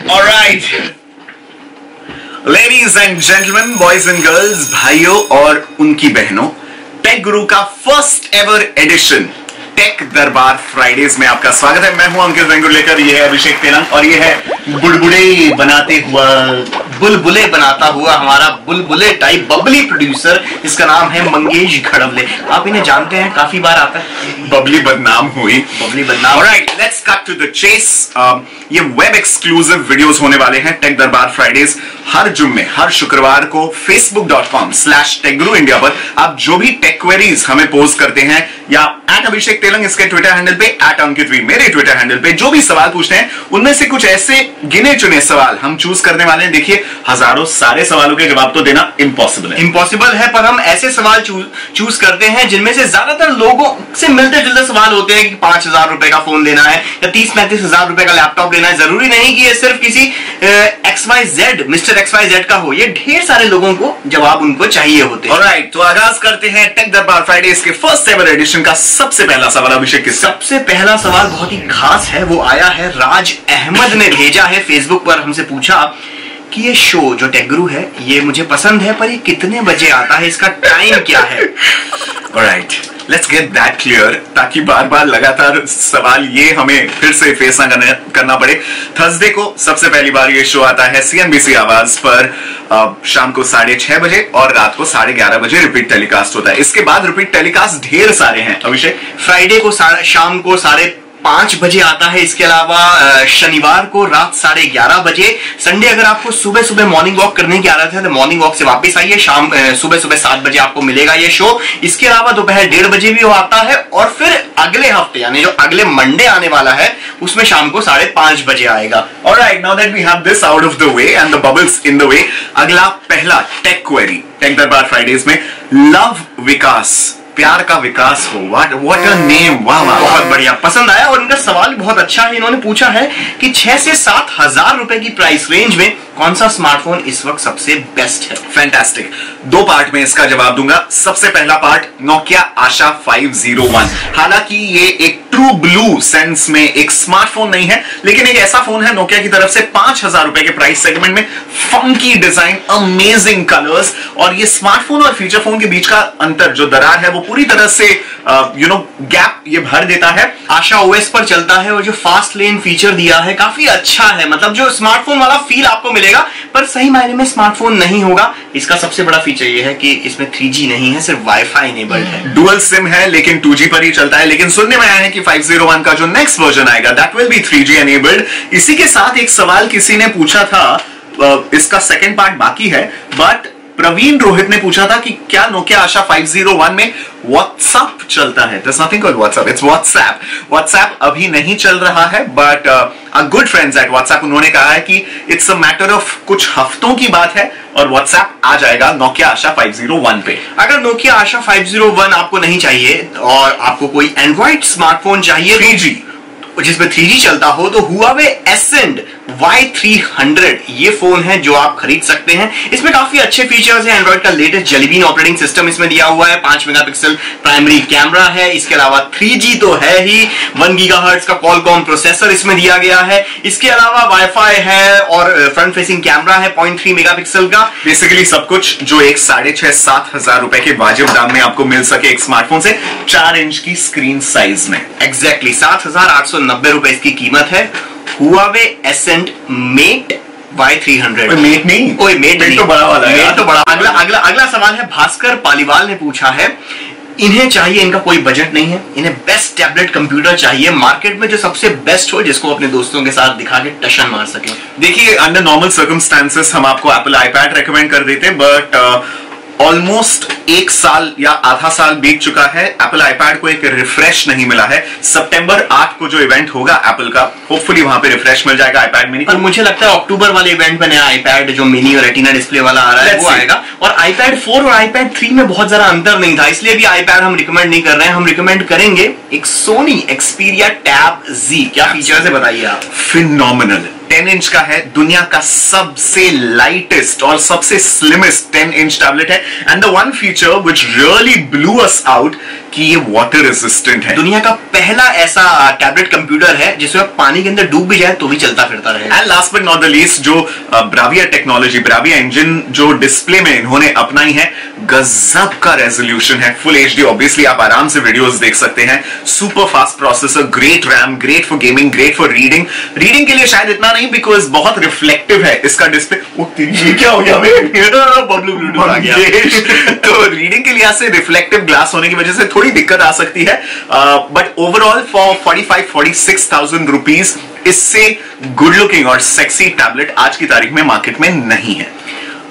Alright, ladies and gentlemen, boys and girls, भाइयों और उनकी बहनों, टेक गुरु का फर्स्ट एवर एडिशन टेक दरबार फ्राइडेज में आपका स्वागत है। मैं हूं अंकित वेंगुर लेकर, ये है अभिषेक तेलंग और ये है बुलबुले बनाता हुआ हमारा बुलबुले टाइप बबली प्रोड्यूसर, इसका नाम है मंगेश घड़वले। आप इन्हें जानते हैं, काफी बार आता है। बबली बदनाम हुई, बबली बदनाम। Alright, let's cut to the chase. ये वेब एक्सक्लूसिव वीडियोस होने वाले हैं टेक दरबार फ्राइडेज हर जुम्मे, हर शुक्रवार को facebook.com/techguruindia पर आप जो भी टेक क्वेरीज हमें पोस्ट करते हैं या @अभिषेक तेलंग इसके ट्विटर हैंडल पे, @अंकितवी मेरे ट्विटर हैंडल पे जो भी सवाल पूछते हैं उनमें से कुछ ऐसे गिने चुने सवाल हम चूज करने वाले हैं। देखिए, हजारों सारे सवालों के जवाब तो देना इम्पॉसिबल है, पर हम ऐसे सवाल चूज करते हैं जिनमें से ज्यादातर लोगों से मिलते जुलते सवाल होते हैं कि 5,000 रुपए का फोन लेना है या 30-35 हजार रुपए का लैपटॉप लेना है। जरूरी नहीं कि ये सिर्फ किसी XYZ मिस्टर XYZ का हो, ये ढेर सारे लोगों को जवाब उनको चाहिए होते हैं। ऑलराइट, तो आगाज करते हैं टेक दरबार फ्राइडेज के फर्स्ट एवर एडिशन का। सबसे पहला सवाल अभिषेक के सबसे पहला सवाल बहुत ही खास है, वो आया है राज अहमद ने भेजा है फेसबुक पर। हमसे पूछा कि ये शो जो टेक गुरु है ये मुझे पसंद है, पर ये कितने बजे आता है, इसका टाइम क्या है? Alright, let's get that clear, ताकि बार बार लगातार सवाल ये हमें फिर से फेस ना करना पड़े। थर्सडे को सबसे पहली बार ये शो आता है CNBC आवाज पर शाम को 6:30 बजे और रात को 11:30 बजे रिपीट टेलीकास्ट होता है। इसके बाद रिपीट टेलीकास्ट ढेर सारे हैं अभिषेक। फ्राइडे को शाम को 5:30 बजे आता है। इसके अलावा शनिवार को रात 11:30 बजे। संडे अगर आपको सुबह सुबह मॉर्निंग वॉक करने की आदत है तो मॉर्निंग वॉक से वापस आइए, शाम सुबह 7 बजे आपको मिलेगा ये शो। इसके अलावा दोपहर 1:30 बजे भी वो आता है और फिर अगले हफ्ते यानी जो अगले मंडे आने वाला है उसमें शाम को 5:30 बजे आएगा। Alright, now that we have this out of the way and the bubbles in the way, अगला पहला टेक क्वेरी टेक दरबार फ्राइडेज में, लव विकास, प्यार का विकास हो। What a name! वाह वाह, बहुत बढ़िया, पसंद आया। और इनका सवाल बहुत अच्छा है। इन्होंने पूछा है कि 6 से 7 हजार रुपए की प्राइस रेंज में कौन सा स्मार्टफोन इस वक्त सबसे बेस्ट है? फैंटास्टिक। 2 पार्ट में इसका जवाब दूंगा। सबसे पहला पार्ट, नोकिया आशा 501। हालांकि ये एक ट्रू ब्लू सेंस में एक स्मार्टफोन नहीं है, लेकिन एक ऐसा फोन है नोकिया की तरफ से 5,000 रुपए के प्राइस सेगमेंट में, फंकी डिजाइन, अमेजिंग कलर्स, और ये स्मार्टफोन और फीचर फोन के बीच का अंतर जो दरार है वो पूरी तरह से गैप ये भर देता है। आशा OS पर चलता है और जो फास्ट लेन फीचर दिया है काफी अच्छा है, मतलब जो स्मार्टफोन वाला फील आपको मिलेगा, पर सही मायने में स्मार्टफोन नहीं होगा। इसका सबसे बड़ा फीचर ये है कि इसमें 3G नहीं है, सिर्फ वाईफाई इनेबल्ड है। डुअल सिम है लेकिन 2G पर ही चलता है। लेकिन सुनने में आया है कि 501 का जो नेक्स्ट वर्जन आएगा that will be 3G enabled। इसी के साथ एक सवाल किसी ने पूछा था, इसका सेकंड पार्ट बाकी है, बट प्रवीण रोहित ने पूछा था कि क्या नोकिया आशा 501 में व्हाट्सएप चलता है? There's nothing called WhatsApp, it's WhatsApp। WhatsApp अभी नहीं चल रहा है, but a good friends at WhatsApp उन्होंने कहा है कि it's a matter of कुछ हफ्तों की बात है और WhatsApp आ जाएगा नोकिया आशा 501 पे। अगर नोकिया आशा 501 आपको नहीं चाहिए और आपको कोई एंड्रॉइड स्मार्टफोन चाहिए 3G जिसमें 3G चलता हो, तो Huawei Ascend Y300 ये फोन है जो आप खरीद सकते हैं। इसमें काफी अच्छे फीचर्स हैं। एंड्रॉइड का latest Jelly Bean operating system इसमें दिया हुआ है, 5 मेगापिक्सल प्राइमरी कैमरा है। इसके अलावा 3G तो है ही, 1 गीगाहर्ट्ज का Qualcomm प्रोसेसर इसमें दिया गया है। इसके अलावा वाईफाई है और फ्रंट फेसिंग कैमरा है 0.3 मेगापिक्सल का। बेसिकली सब कुछ जो एक 6,500-7 हजार रुपए के वाजिब दाम में आपको मिल सके एक स्मार्टफोन से, 4 इंच की स्क्रीन साइज में। एग्जैक्टली 7,890 रुपए इसकी कीमत है। Huawei Ascend Mate Y300। Met नहीं, ओए मेट तो बड़ा वाला है। मेट तो बड़ा। अगला सवाल है, भास्कर पालीवाल ने पूछा है, इन्हें चाहिए, इनका कोई बजट नहीं है, इन्हें बेस्ट टैबलेट कंप्यूटर चाहिए मार्केट में जो सबसे बेस्ट हो, जिसको अपने दोस्तों के साथ दिखा के टशन मार सके। देखिए, अंडर नॉर्मल सर्कमस्टांसेस हम आपको एप्पल आईपैड रेकमेंड कर देते, बट ऑलमोस्ट 1 साल या आधा साल बीत चुका है, एप्पल आईपैड को एक रिफ्रेश नहीं मिला है। सितंबर 8 को जो इवेंट होगा एप्पल का, होपफुली वहां पे रिफ्रेश मिल जाएगा आईपैड मिनी। पर मुझे लगता है अक्टूबर वाले इवेंट में नया आईपैड जो मिनी और रेटिना डिस्प्ले वाला आ रहा है वो आएगा। और आईपैड 4 और आईपैड 3 में बहुत ज्यादा अंतर नहीं था, इसलिए भी आईपैड हम रिकमेंड नहीं कर रहे हैं। हम रिकमेंड करेंगे एक सोनी Xperia Tab Z। क्या फीचर्स है बताइए आप? फिनोमिनल, 10 इंच का है, दुनिया का सबसे लाइटेस्ट और सबसे स्लिमेस्ट 10 इंच टैबलेट है। And the one feature which really blew us out कि ये वाटर रेजिस्टेंट है। दुनिया का पहला ऐसा टैबलेट कंप्यूटर है जिसमें पानी के अंदर डूब भी जाए तो भी चलता फिरता रहेगा। And last but not the least, जो ब्राविया टेक्नोलॉजी, ब्राविया इंजन जो डिस्प्ले में इन्होंने अपनाई है, गजब का रेजोल्यूशन है, फुल एचडी। ऑब्वियसली आप आराम से वीडियोस देख सकते हैं, super fast processor, great RAM, great for gaming, great for reading. Reading के लिए शायद इतना नहीं, बिकॉज बहुत रिफ्लेक्टिव है इसका डिस्प्ले। ये क्या हो गया बबलू ब्लूटूथ आ गया। तो रीडिंग के लिहाज से रिफ्लेक्टिव ग्लास होने की वजह से थोड़ी दिक्कत आ सकती है, बट ओवरऑल फॉर 45-46,000 रुपीज इससे गुड लुकिंग और सेक्सी टैबलेट आज की तारीख में मार्केट में नहीं है।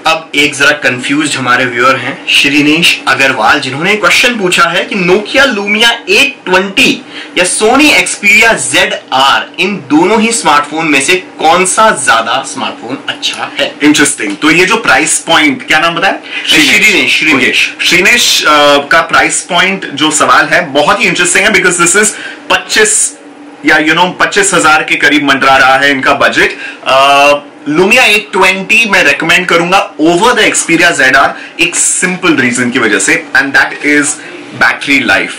अब एक जरा कंफ्यूज हमारे व्यूअर हैं श्रीनेश अग्रवाल, जिन्होंने क्वेश्चन पूछा है कि नोकिया लूमिया 820 या सोनी एक्सपीरिया ZR, इन दोनों ही स्मार्टफोन में से कौन सा ज्यादा स्मार्टफोन अच्छा है? इंटरेस्टिंग। तो ये जो प्राइस पॉइंट, क्या नाम बताया? श्रीनेश का प्राइस पॉइंट जो सवाल है बहुत ही इंटरेस्टिंग है, बिकॉज दिस इज 25,000 के करीब मंडरा रहा है इनका बजट। लूमिया 820 मैं रेकमेंड करूंगा ओवर द एक्सपीरिया ZR, एक सिंपल रीजन की वजह से, and that is battery life.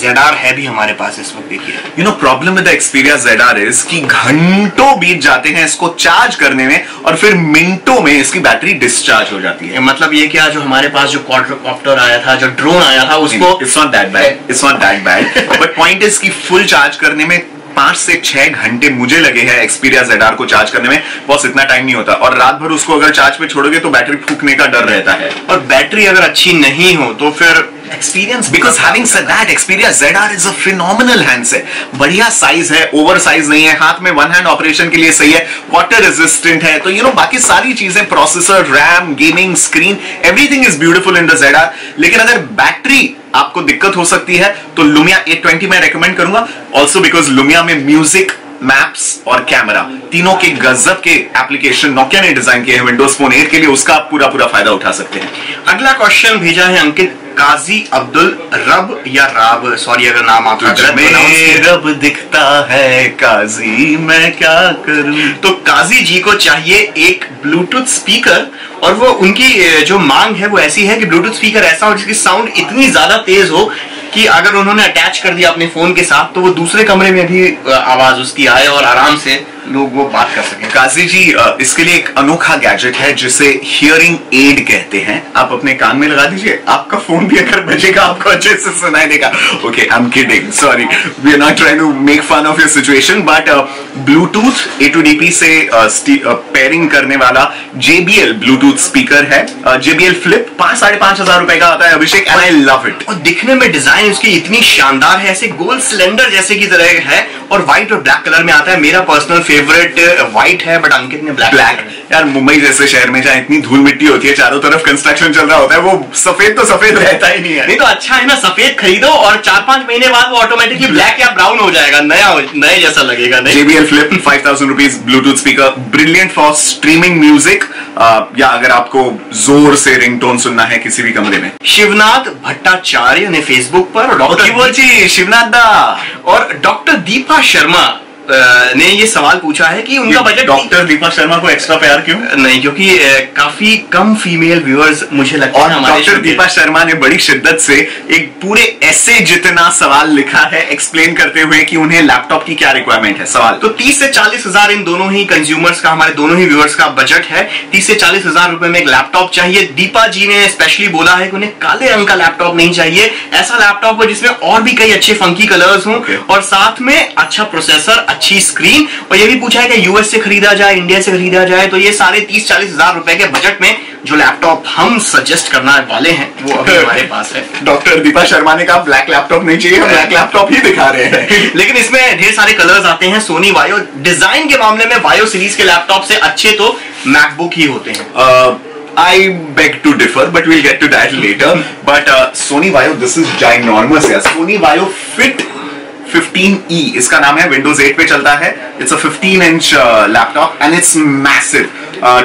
ZR है भी हमारे पास इस वक्त, देखिए। Problem with the Xperia ZR is कि घंटों बीत जाते हैं इसको चार्ज करने में और फिर मिनटों में इसकी बैटरी डिस्चार्ज हो जाती है। मतलब ये क्या, जो हमारे पास जो क्वाड्रॉप्टर आया था, जो ड्रोन आया था, उसको it's not that bad, but point is कि फुल चार्ज करने में 5 से 6 घंटे मुझे लगे हैं एक्सपीरिया ZR को चार्ज करने में। बॉस इतना टाइम नहीं होता, और रात भर उसको अगर चार्ज पे छोड़ोगे तो बैटरी फूकने का डर रहता है, और बैटरी अगर अच्छी नहीं हो तो फिर experience. Because having said that, Xperia ZR is a phenomenal handset. बढ़िया साइज है, ओवर साइज नहीं है, हाथ में वन हैंड ऑपरेशन के लिए सही है, वाटर रेजिस्टेंट है, तो बाकी सारी चीजें, processor, RAM, gaming, screen, everything is beautiful in the ZR। लेकिन अगर बैटरी आपको दिक्कत हो सकती है तो लुमिया 820 मैं रेकमेंड करूंगा, ऑल्सो बिकॉज लुमिया में म्यूजिक, मैप्स और कैमरा तीनों के गजब के एप्लीकेशन नोकिया ने डिजाइन किए हैं विंडोज फोन 8 के लिए, उसका आप पूरा फायदा उठा सकते हैं। अगला क्वेश्चन भेजा है अंकित काजी अब्दुल रब या राब, सॉरी अगर नाम आपका रब दिखता है काजी मैं क्या करूं। तो काजी जी को चाहिए एक ब्लूटूथ स्पीकर, और वो उनकी जो मांग है वो ऐसी है कि ब्लूटूथ स्पीकर ऐसा हो जिसकी साउंड इतनी ज्यादा तेज हो कि अगर उन्होंने अटैच कर दिया अपने फोन के साथ तो वो दूसरे कमरे में भी आवाज उसकी आए और आराम से लोग वो बात कर सकें। काजी जी, इसके लिए एक अनोखा गैजेट है जिसे हियरिंग एड कहते हैं। आप अपने कान में लगा दीजिए, आपका फोन भी अगर बजेगा आपको अच्छे से सुनाई देगा। Okay, I am kidding, sorry, we are not trying to make fun of your situation, but Bluetooth A2DP से पेयरिंग करने वाला JBL ब्लूटूथ स्पीकर है, JBL फ्लिप, 5,500 रुपए का आता है Abhishek, and I love it. और दिखने में डिजाइन उसकी इतनी शानदार है, ऐसे गोल सिलेंडर जैसे की तरह है, और व्हाइट और ब्लैक कलर में आता है। मेरा पर्सनल फेवरेट व्हाइट है, बट अंकित ने ब्लैक। यार मुंबई जैसे शहर में जहाँ इतनी धूल मिट्टी होती है, चारों तरफ कंस्ट्रक्शन चल रहा होता है, वो सफेद तो सफेद रहता ही नहीं है। नहीं तो अच्छा है ना, सफेद खरीदो और 4-5 महीने बाद वो ऑटोमेटिकली ब्लैक या ब्राउन हो जाएगा, नए जैसा लगेगा। JBL flip 5,000 rupees Bluetooth speaker, brilliant for streaming music, या अगर आपको जोर से रिंगटोन सुनना है किसी भी कमरे में। शिवनाथ भट्टाचार्य ने फेसबुक पर, शिवनाथ दा और डॉक्टर दीपा शर्मा ने ये सवाल पूछा है कि उनका बजट। डॉक्टर दीपा शर्मा को एक्स्ट्रा प्यार क्यों? नहीं, क्योंकि काफी कम फीमेल व्यूअर्स मुझे लगता है हमारे। डॉक्टर दीपा शर्मा ने बड़ी शिद्दत से एक पूरे ऐसे जितना सवाल लिखा है एक्सप्लेन करते हुए कि उन्हें लैपटॉप की क्या रिक्वायरमेंट है। सवाल तो 30 से 40 हजार इन दोनों ही कंज्यूमर्स का, हमारे दोनों ही व्यूअर्स का बजट है। 30 से 40 हजार रुपए में एक लैपटॉप चाहिए। दीपा जी ने स्पेशली बोला है कि उन्हें काले रंग का लैपटॉप नहीं चाहिए, ऐसा लैपटॉप हो जिसमें और भी कई अच्छे फंकी कलर्स हों, और साथ में अच्छा प्रोसेसर, अच्छी स्क्रीन। और ये भी पूछा है कि यूएस से खरीदा जाए, इंडिया से खरीदा जाए, तो ये सारे 30-40 हजार रुपए के बजट में जो लैपटॉप हम सजेस्ट करने वाले हैं वो अभी हमारे पास है। डॉक्टर दीपा शर्मा ने कहा ब्लैक लैपटॉप नहीं चाहिए, हम ब्लैक लैपटॉप ही दिखा रहे हैं। लेकिन इसमें ढेर सारे कलर्स आते हैं। सोनी वायो, डिजाइन के मामले में वायो सीरीज के लैपटॉप से अच्छे तो मैकबुक ही होते हैं। I beg to differ, but we'll get to that later. But Sony Vaio, this is ginormous. Yeah, Sony Vaio Fit 15E इसका नाम है, विंडोज 8 पे चलता है। It's a 15 inch laptop and it's massive.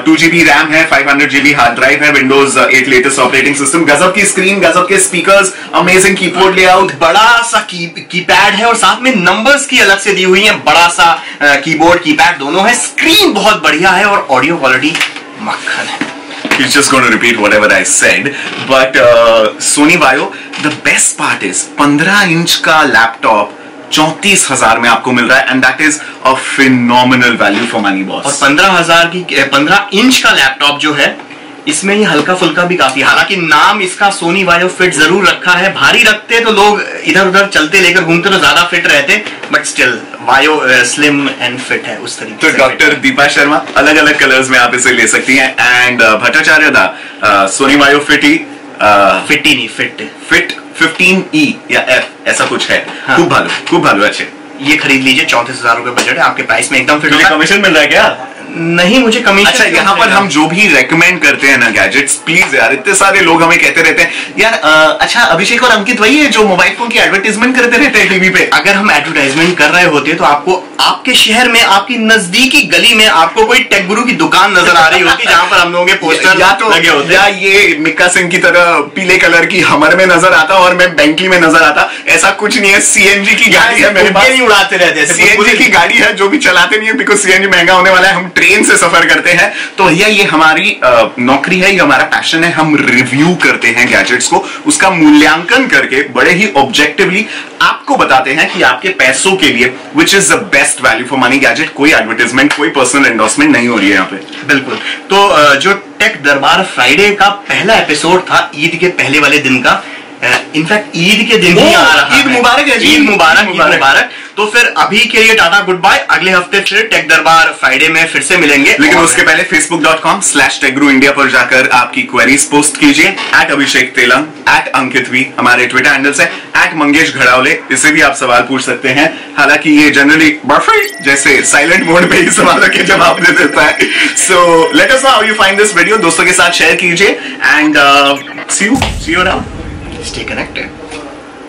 2GB RAM है, 500GB hard drive है, Windows 8 latest operating system, गजब की स्क्रीन, गजब के स्पीकर्स, अमेजिंग कीबोर्ड लेआउट, बड़ा सा कीपैड है और साथ में नंबर्स की अलग से दी हुई है, बड़ा सा कीबोर्ड कीपैड दोनों है, स्क्रीन बहुत बढ़िया है और ऑडियो क्वालिटी मक्खन है। He's just going to repeat whatever I said, but Sony Vaio, the best part is 15 inch का लैपटॉप 34,000 में आपको मिल रहा है, and that is a phenomenal value for money, boss. और 15 इंच का लैपटॉप जो है इसमें ये हल्का फुल्का भी काफी, हालांकि नाम इसका सोनी वायो फिट जरूर रखा है, भारी रखते तो लोग इधर उधर चलते लेकर घूमते तो ज्यादा फिट रहते, but still bio slim and fit है उस तरीके तो डॉक्टर दीपा शर्मा अलग अलग कलर्स में आप इसे ले सकती हैं, एंड भट्टाचार्य दा सोनी वायो फिट ही नहीं फिट 15E या F ऐसा कुछ है। हाँ। खूब भालो अच्छे, ये खरीद लीजिए, 34,000 रुपए बजट है, आपके प्राइस में एकदम फिट होगा। कमीशन मिल रहा है क्या? नहीं, मुझे कमीशन। अच्छा, यहाँ पर हम जो भी रेकमेंड करते हैं ना गैजेट्स, प्लीज यार, इतने सारे लोग हमें कहते रहते हैं यार, अच्छा अभिषेक और अंकित वही है जो मोबाइल फोन की एडवर्टाइजमेंट करते रहते हैं टीवी पे। अगर हम एडवर्टाइजमेंट कर रहे होते तो आपको आपके शहर में, आपकी नजदीकी गली में आपको कोई टेक गुरु की दुकान नजर आ रही होती जहां पर हम लोगों के पोस्टर या तो लगे होते, या ये मिक्का सिंह की तरह पीले कलर की हमर में नजर आता और मैं बेंटली में नजर आता, ऐसा कुछ नहीं है। सीएनजी की गाड़ी है मेरे पास, उड़ाते रहते, सीएनजी की गाड़ी है जो भी चलाते नहीं है, बिकॉज सीएनजी महंगा होने वाला है, हम ट्रेन से सफर करते हैं। तो भैया ये हमारी नौकरी है, ये हमारा पैशन है, हम रिव्यू करते हैं गैजेट्स को, उसका मूल्यांकन करके बड़े ही ऑब्जेक्टिवली आपको बताते हैं कि आपके पैसों के लिए which is the best value for money gadget. कोई एडवर्टाइजमेंट, कोई पर्सनल एंडोर्समेंट नहीं हो रही है यहाँ पे। बिल्कुल। तो जो टेक दरबार फ्राइडे का पहला एपिसोड था ईद के पहले वाले दिन का, इनफैक्ट ईद के दिन ही आ रहा है। ईद मुबारक है, ईद मुबारक। तो फिर अभी के लिए टाटा गुड बाय, अगले हफ्ते फिर टेक दरबार फ्राइडे में फिर से मिलेंगे। लेकिन उसके पहले facebook.com/techguru-india पर जाकर आपकी क्वेरीज पोस्ट कीजिए। @अभिषेक तेलंग, @अंकित वी हमारे ट्विटर हैंडल्स है, @मंगेश घड़ावले, इससे भी आप सवाल पूछ सकते हैं। हालांकि ये जनरली बफेट जैसे साइलेंट मोड पे ही सवालों के जवाब दे देता है। So let us know how you find this video, दोस्तों के साथ शेयर कीजिए, and see you around, stay connected.